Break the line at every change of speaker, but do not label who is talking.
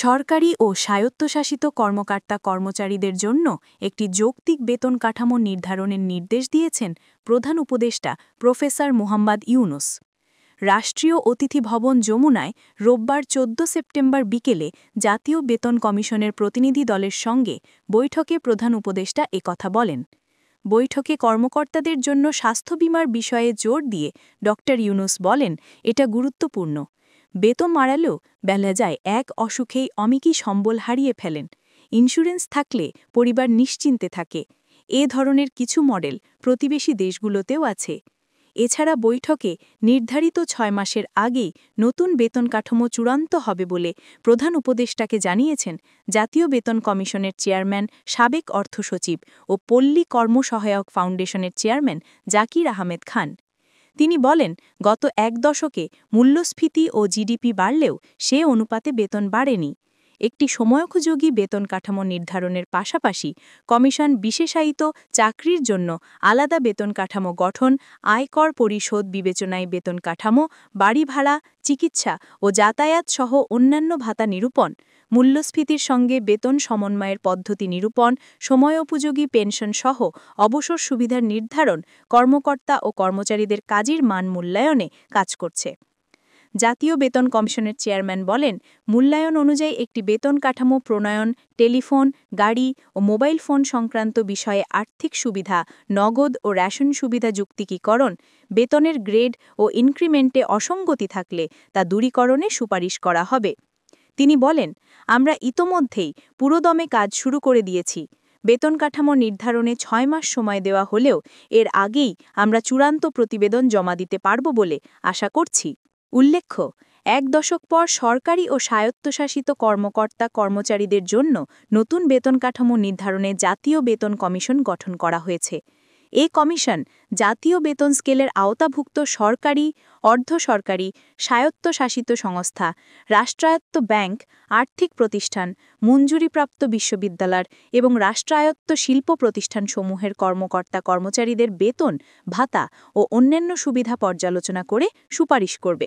সরকারি ও স্বায়ত্তশাসিত কর্মকর্তা-কর্মচারীদের জন্য একটি যৌক্তিক বেতন কাঠামো নির্ধারণের নির্দেশ দিয়েছেন প্রধান উপদেষ্টা প্রফেসর মোহাম্মদ ইউনুস। রাষ্ট্রীয় অতিথি ভবন যমুনায় রোববার ১৪ সেপ্টেম্বর বিকেলে জাতীয় বেতন কমিশনের প্রতিনিধি দলের সঙ্গে বৈঠকে প্রধান উপদেষ্টা একথা বলেন। বৈঠকে কর্মকর্তাদের জন্য স্বাস্থ্য বীমার বিষয়ে জোর দিয়ে ড ইউনুস বলেন, এটা গুরুত্বপূর্ণ। বেতন মারালেও বেলা যায় এক অসুখেই অমিকি সম্বল হারিয়ে ফেলেন। ইন্স্যুরেন্স থাকলে পরিবার নিশ্চিন্তে থাকে। এ ধরনের কিছু মডেল প্রতিবেশী দেশগুলোতেও আছে। এছাড়া বৈঠকে নির্ধারিত ৬ মাসের আগেই নতুন বেতন কাঠামো চূড়ান্ত হবে বলে প্রধান উপদেষ্টাকে জানিয়েছেন জাতীয় বেতন কমিশনের চেয়ারম্যান, সাবেক অর্থসচিব ও পল্লী কর্মসহায়ক ফাউন্ডেশনের চেয়ারম্যান জাকির আহমেদ খান। তিনি বলেন, গত এক দশকে মূল্যস্ফীতি ও জিডিপি বাড়লেও সে অনুপাতে বেতন বাড়েনি। একটি সময়োপযোগী বেতন কাঠামো নির্ধারণের পাশাপাশি কমিশন বিশেষায়িত চাকরির জন্য আলাদা বেতন কাঠামো গঠন, আয়কর পরিশোধ বিবেচনায় বেতন কাঠামো, বাড়ি ভাড়া, চিকিৎসা ও যাতায়াত সহ অন্যান্য ভাতা নিরূপণ, মূল্যস্ফীতির সঙ্গে বেতন সমন্বয়ের পদ্ধতি নিরূপণ, সময়োপযোগী পেনশন সহ অবসর সুবিধার নির্ধারণ, কর্মকর্তা ও কর্মচারীদের কাজের মান মূল্যায়নে কাজ করছে। জাতীয় বেতন কমিশনের চেয়ারম্যান বলেন, মূল্যায়ন অনুযায়ী একটি বেতন কাঠামো প্রণয়ন, টেলিফোন, গাড়ি ও মোবাইল ফোন সংক্রান্ত বিষয়ে আর্থিক সুবিধা, নগদ ও রেশন সুবিধা যুক্তিকীকরণ, বেতনের গ্রেড ও ইনক্রিমেন্টে অসঙ্গতি থাকলে তা দূরীকরণে সুপারিশ করা হবে। তিনি বলেন, আমরা ইতোমধ্যেই পুরোদমে কাজ শুরু করে দিয়েছি। বেতন কাঠামো নির্ধারণে ৬ মাস সময় দেওয়া হলেও এর আগেই আমরা চূড়ান্ত প্রতিবেদন জমা দিতে পারব বলে আশা করছি। উল্লেখ্য, এক দশক পর সরকারি ও স্বায়ত্তশাসিত কর্মকর্তা-কর্মচারীদের জন্য নতুন বেতন কাঠামো নির্ধারণে জাতীয় বেতন কমিশন গঠন করা হয়েছে। এ কমিশন জাতীয় বেতন স্কেলের আওতাভুক্ত সরকারি, অর্ধসরকারি, স্বায়ত্তশাসিত সংস্থা, রাষ্ট্রায়ত্ত ব্যাংক, আর্থিক প্রতিষ্ঠান, মঞ্জুরিপ্রাপ্ত বিশ্ববিদ্যালয় এবং রাষ্ট্রায়ত্ত শিল্প প্রতিষ্ঠানসমূহের কর্মকর্তা-কর্মচারীদের বেতন, ভাতা ও অন্যান্য সুবিধা পর্যালোচনা করে সুপারিশ করবে।